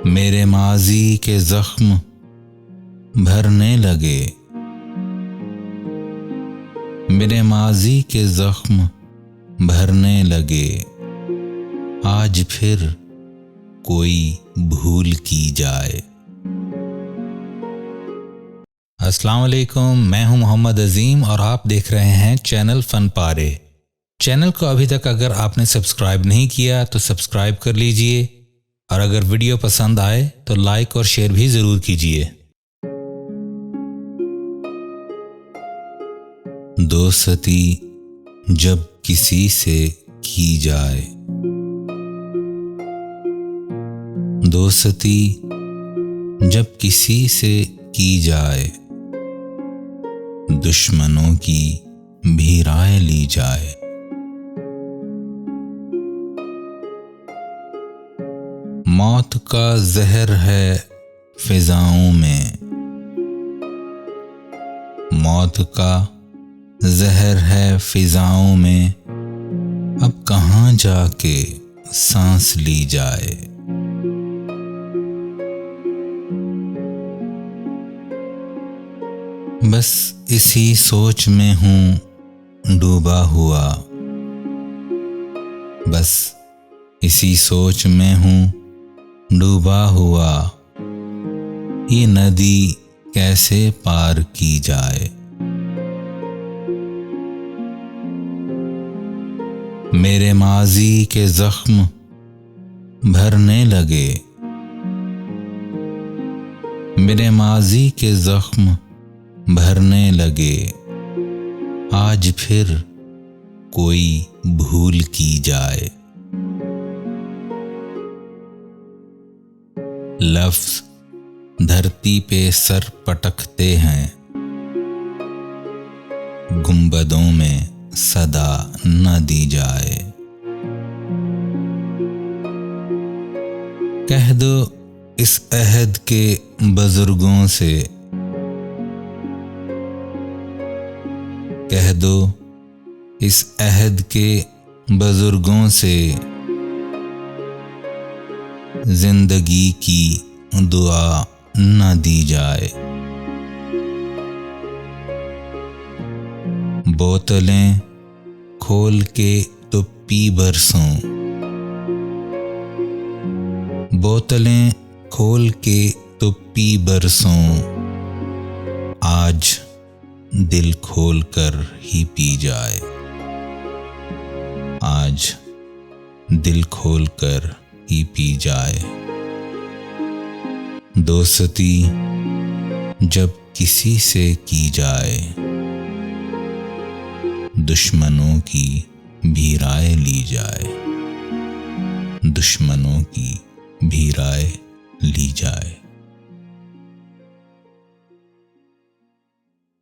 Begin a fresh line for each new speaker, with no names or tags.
मेरे माजी के जख्म भरने लगे, मेरे माजी के जख्म भरने लगे। आज फिर कोई भूल की जाए। अस्सलाम वालेकुम, मैं हूं मोहम्मद अजीम और आप देख रहे हैं चैनल फन पारे। चैनल को अभी तक अगर आपने सब्सक्राइब नहीं किया तो सब्सक्राइब कर लीजिए और अगर वीडियो पसंद आए तो लाइक और शेयर भी ज़रूर कीजिए। दोस्ती जब किसी से की जाए, दोस्ती जब किसी से की जाए, दुश्मनों की भी राय ली जाए। मौत का जहर है फिजाओं में, मौत का जहर है फिजाओं में। अब कहाँ जाके सांस ली जाए। बस इसी सोच में हूँ डूबा हुआ, बस इसी सोच में हूँ डूबा हुआ। ये नदी कैसे पार की जाए। मेरे माजी के जख्म भरने लगे, मेरे माजी के जख्म भरने लगे। आज फिर कोई भूल की जाए। लफ्ज़ धरती पे सर पटकते हैं, गुंबदों में सदा न दी जाए। कह दो इस अहद के बुजुर्गों से, कह दो इस अहद के बुजुर्गों से, जिंदगी की दुआ न दी जाए। बोतलें खोल के तो पी बरसों, बोतलें खोल के तो पी बरसों। आज दिल खोल कर ही पी जाए, आज दिल खोल कर ही पी जाए। दोस्ती जब किसी से की जाए, दुश्मनों की भी राय ली जाए, दुश्मनों की भी राय ली जाए।